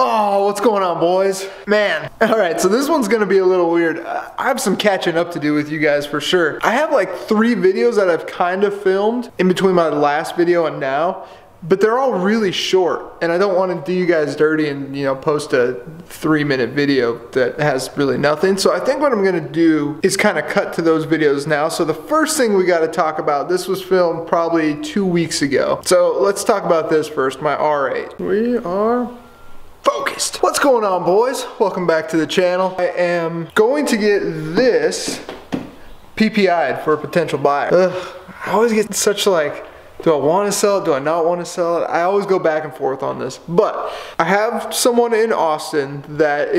Oh, what's going on, boys? Man. Alright, so this one's gonna be a little weird. I have some catching up to do with you guys for sure. I have like 3 videos that I've kind of filmed in between my last video and now, but they're all really short, and I don't want to do you guys dirty and, you know, post a 3-minute video that has really nothing. So I think what I'm gonna do is kind of cut to those videos now. So the first thing we got to talk about, this was filmed probably 2 weeks ago. So let's talk about this first, my R8. We are focused. What's going on, boys? Welcome back to the channel. I am going to get this PPI'd for a potential buyer. I always get such like, do I want to sell it? Do I not want to sell it? I always go back and forth on this. But I have someone in Austin that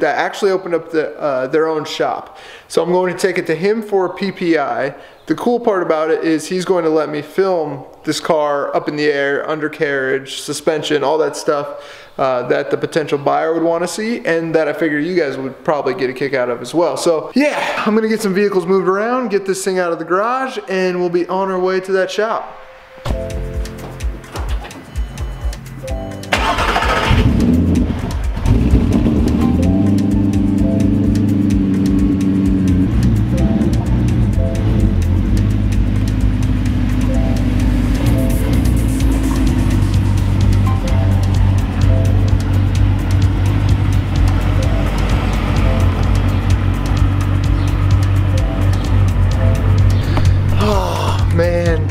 actually opened up their own shop. So I'm going to take it to him for a PPI. The cool part about it is he's going to let me film this car up in the air, undercarriage, suspension, all that stuff that the potential buyer would want to see, and that I figure you guys would probably get a kick out of as well. So yeah, I'm gonna get some vehicles moved around, get this thing out of the garage, and we'll be on our way to that shop. Man,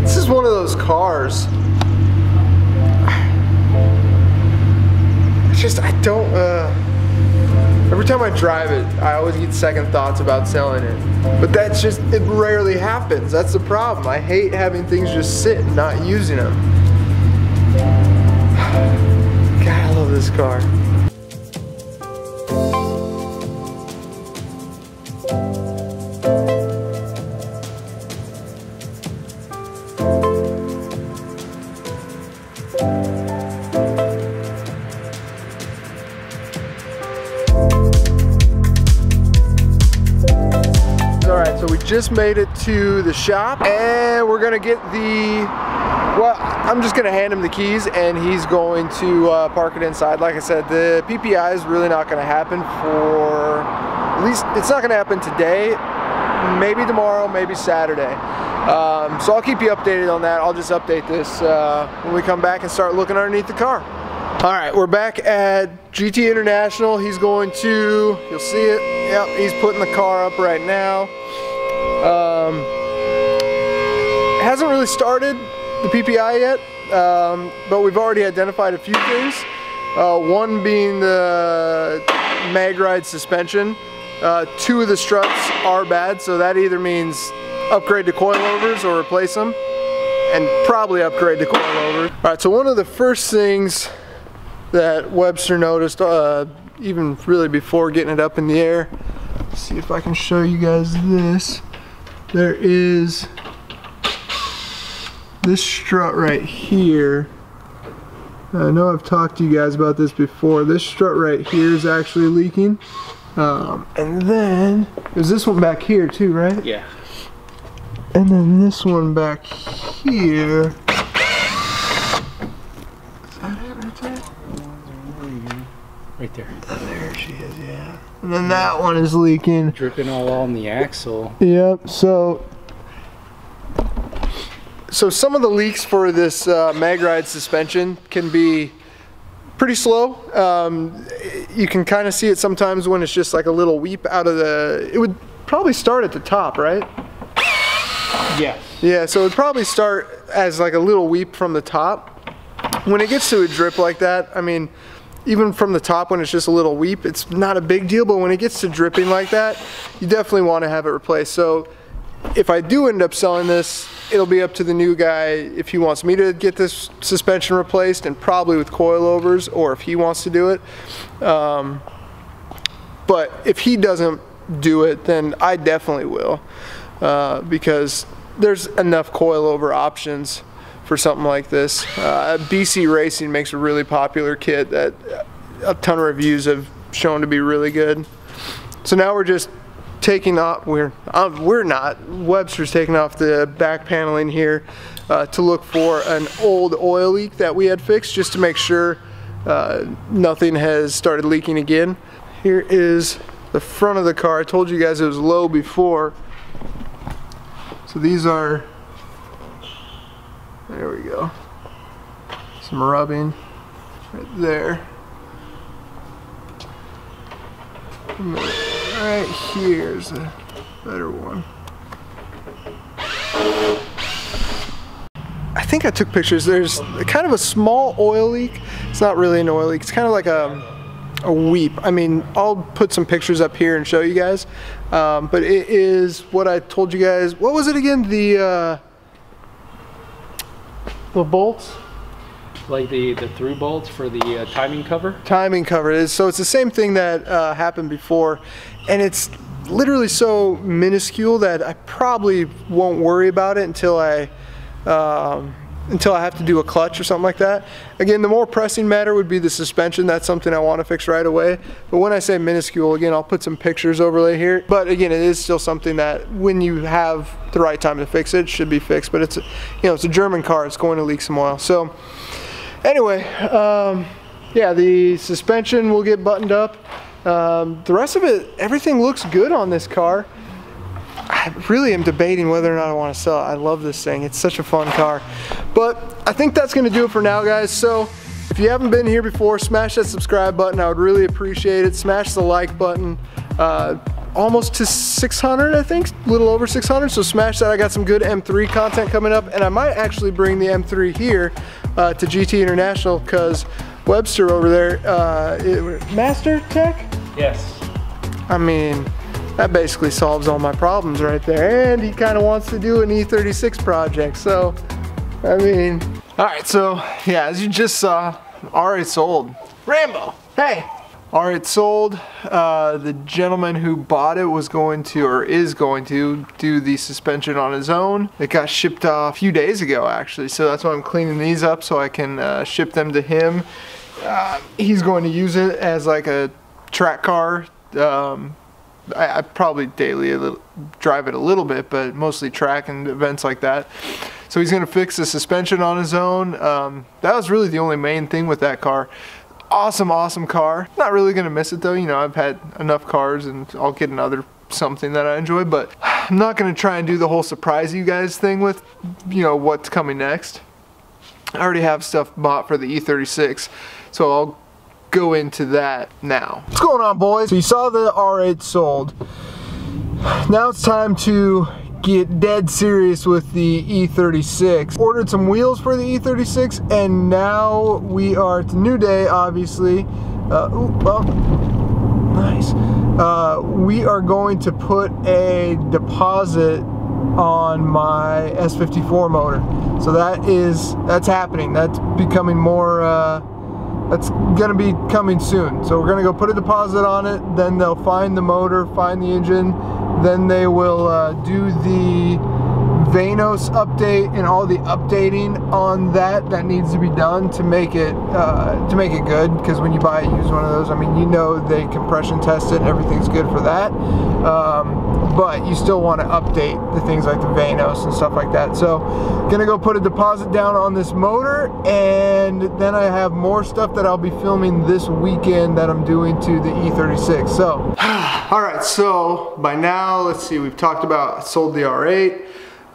this is one of those cars. I don't, every time I drive it, I always get second thoughts about selling it. But that's just, it rarely happens. That's the problem. I hate having things just sit and not using them. God, I love this car. Alright, so we just made it to the shop, and we're gonna get well, I'm just gonna hand him the keys and he's going to park it inside. Like I said, the PPI is really not gonna happen for, at least it's not gonna happen today, maybe tomorrow, maybe Saturday. So I'll keep you updated on that. I'll just update this when we come back and start looking underneath the car. Alright, we're back at GT International. He's going to, you'll see it, yep, he's putting the car up right now. Hasn't really started the PPI yet, but we've already identified a few things. One being the mag ride suspension. 2 of the struts are bad, so that either means upgrade to coilovers or replace them, and probably upgrade to coilovers. Alright, so one of the first things that Webster noticed, even really before getting it up in the air, let's see if I can show you guys this. There is this strut right here. I know I've talked to you guys about this before. This strut right here is actually leaking. And then there's this one back here too, right? Yeah. And then this one back here. Is that it right there? Right there. Oh, there she is, yeah. And then that one is leaking. Dripping all on the axle. Yep, so some of the leaks for this mag ride suspension can be pretty slow. You can kind of see it sometimes when it's just like a little weep out of it would probably start at the top, right? Yeah. Yeah, so it would probably start as like a little weep from the top. When it gets to a drip like that, I mean, even from the top when it's just a little weep, it's not a big deal, but when it gets to dripping like that, you definitely want to have it replaced. So if I do end up selling this, it'll be up to the new guy if he wants me to get this suspension replaced, and probably with coilovers, or if he wants to do it. But if he doesn't do it, then I definitely will, because there's enough coilover options for something like this. BC Racing makes a really popular kit that a ton of reviews have shown to be really good. So now we're just taking off, we're not, Webster's taking off the back paneling here to look for an old oil leak that we had fixed, just to make sure nothing has started leaking again. Here is the front of the car. I told you guys it was low before. So these are, there we go, some rubbing right there. And right here's a better one. I think I took pictures. There's kind of a small oil leak. It's not really an oil leak. It's kind of like a weep. I mean, I'll put some pictures up here and show you guys. But it is what I told you guys. What was it again? The bolts? Like the through bolts for the timing cover? Timing cover. So it's the same thing that happened before. And it's literally so minuscule that I probably won't worry about it until I have to do a clutch or something like that. Again, the more pressing matter would be the suspension. That's something I want to fix right away. But when I say minuscule, again, I'll put some pictures overlay here. But again, it is still something that when you have the right time to fix it, should be fixed. But it's, you know, it's a German car. It's going to leak some oil. So anyway, yeah, the suspension will get buttoned up. The rest of it, everything looks good on this car. I really am debating whether or not I want to sell it. I love this thing. It's such a fun car. But I think that's going to do it for now, guys. So if you haven't been here before, smash that subscribe button. I would really appreciate it. Smash the like button. Almost to 600, I think. A little over 600. So smash that. I got some good M3 content coming up. And I might actually bring the M3 here to GT International because Webster over there, Master Tech? Yes. I mean, that basically solves all my problems right there. And he kind of wants to do an E36 project. So, I mean, all right. So yeah, as you just saw, R8 sold. Rambo, hey. R8 sold. The gentleman who bought it was going to, or is going to, do the suspension on his own. It got shipped off a few days ago, actually. So that's why I'm cleaning these up so I can ship them to him. He's going to use it as like a track car. I probably daily drive it a little bit, but mostly track and events like that. So he's going to fix the suspension on his own. That was really the only main thing with that car. Awesome, awesome car. Not really going to miss it though. You know, I've had enough cars and I'll get another something that I enjoy, but I'm not going to try and do the whole surprise you guys thing with, you know, what's coming next. I already have stuff bought for the E36, so I'll go into that now. What's going on, boys? So you saw the R8 sold. Now it's time to get dead serious with the E36. Ordered some wheels for the E36 and now we are, it's a new day obviously. Nice. We are going to put a deposit on my S54 motor. So that's happening. That's becoming more, that's gonna be coming soon. So we're gonna go put a deposit on it, then they'll find the motor, find the engine, then they will do the Vanos update and all the updating on that needs to be done to make it good, because when you buy a used one of those, I mean, you know they compression test it and everything's good for that, but you still want to update the things like the Vanos and stuff like that. So gonna go put a deposit down on this motor, and then I have more stuff that I'll be filming this weekend that I'm doing to the E36. So all right, so by now, let's see, we've talked about sold the R8.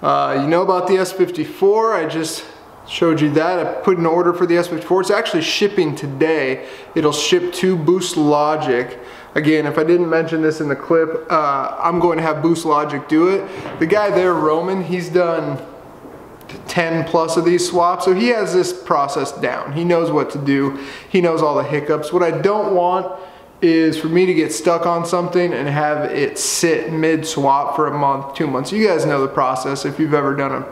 You know about the S54. I just showed you that. I put an order for the S54. It's actually shipping today. It'll ship to Boost Logic. Again, if I didn't mention this in the clip, I'm going to have Boost Logic do it. The guy there, Roman, he's done 10 plus of these swaps, so he has this process down. He knows what to do. He knows all the hiccups. What I don't want is for me to get stuck on something and have it sit mid-swap for a month, 2 months. You guys know the process. If you've ever done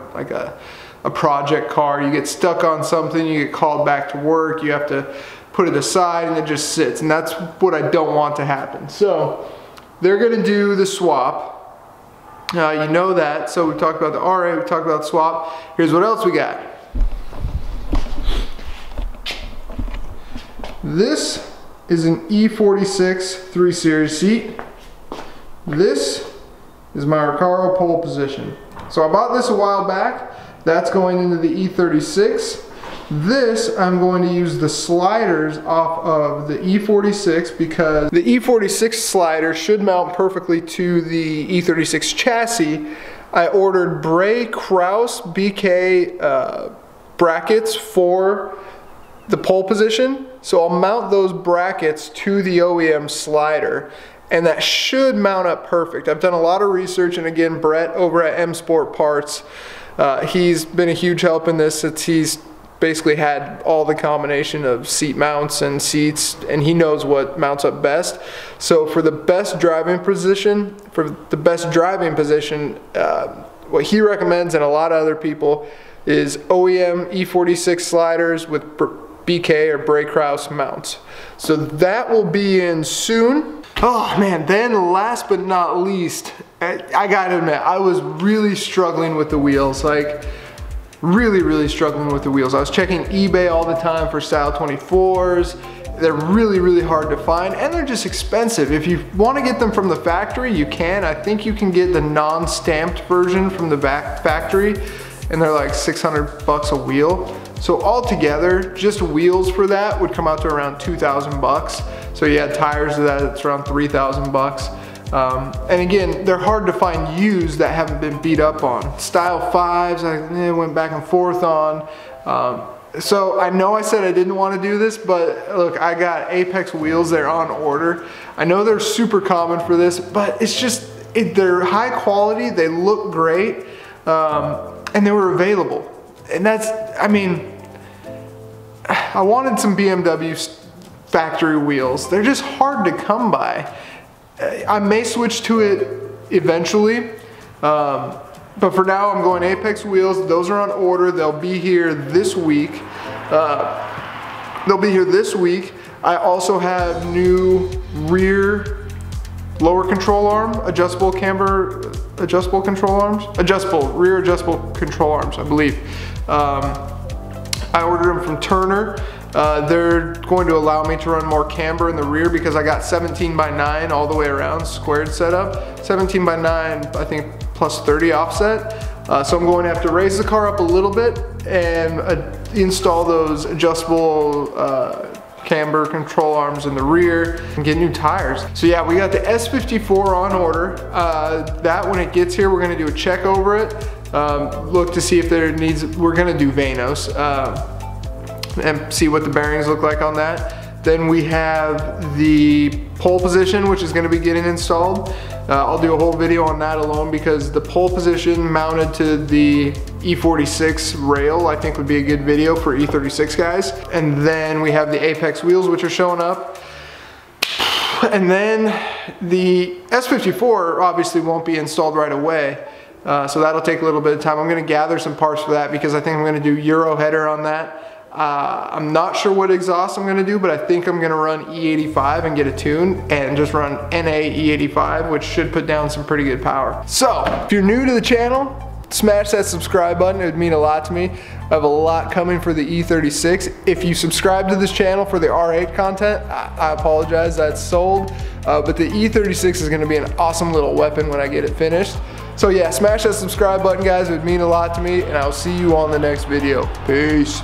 a project car, you get stuck on something, you get called back to work, you have to put it aside and it just sits, and that's what I don't want to happen. So they're gonna do the swap. You know that. So we talked about the R8, we talked about the swap. Here's what else we got. This is an E36 3 Series seat. This is my Recaro Pole Position. So I bought this a while back. That's going into the E36. This, I'm going to use the sliders off of the E46 because the E46 slider should mount perfectly to the E36 chassis. I ordered Bray Kraus BK brackets for the pole position, so I'll mount those brackets to the OEM slider, and that should mount up perfect. I've done a lot of research, and again, Brett over at M Sport Parts, he's been a huge help in this since he's basically had all the combination of seat mounts and seats, and he knows what mounts up best. So for the best driving position, what he recommends, and a lot of other people, is OEM E46 sliders with BK or Bray Kraus mounts. So that will be in soon. Oh man, then last but not least, I gotta admit, I was really struggling with the wheels. Like, really struggling with the wheels. I was checking eBay all the time for Style 24s. They're really hard to find, and they're just expensive. If you want to get them from the factory, you can. I think you can get the non-stamped version from the factory, and they're like 600 bucks a wheel. So altogether, just wheels for that would come out to around 2,000 bucks. So you add tires to that, it's around 3,000 bucks. And again, they're hard to find used that haven't been beat up on. Style 5s, I went back and forth on. So I know I said I didn't want to do this, but look, I got Apex wheels, they're on order. I know they're super common for this, but it's just, they're high quality, they look great, and they were available. And that's, I mean, I wanted some BMW factory wheels. They're just hard to come by. I may switch to it eventually, but for now I'm going Apex wheels. Those are on order. They'll be here this week. I also have new rear lower control arm, adjustable rear adjustable control arms, I believe. I ordered them from Turner. They're going to allow me to run more camber in the rear because I got 17x9 all the way around, squared setup. 17x9, I think, plus 30 offset. So I'm going to have to raise the car up a little bit and install those adjustable camber control arms in the rear and get new tires. So yeah, we got the S54 on order. That when it gets here, we're gonna do a check over it. Look to see if there needs, we're gonna do Vanos and see what the bearings look like on that. Then we have the pole position, which is gonna be getting installed. I'll do a whole video on that alone because the pole position mounted to the E46 rail I think would be a good video for E36 guys. And then we have the Apex wheels, which are showing up. And then the S54 obviously won't be installed right away. So that'll take a little bit of time. I'm gonna gather some parts for that because I think I'm gonna do Euro header on that. I'm not sure what exhaust I'm gonna do, but I think I'm gonna run E85 and get a tune and just run NA E85, which should put down some pretty good power. So, if you're new to the channel, smash that subscribe button, it would mean a lot to me. I have a lot coming for the E36. If you subscribe to this channel for the R8 content, I apologize, that's sold. But the E36 is gonna be an awesome little weapon when I get it finished. So yeah, smash that subscribe button guys, it would mean a lot to me, and I'll see you on the next video. Peace.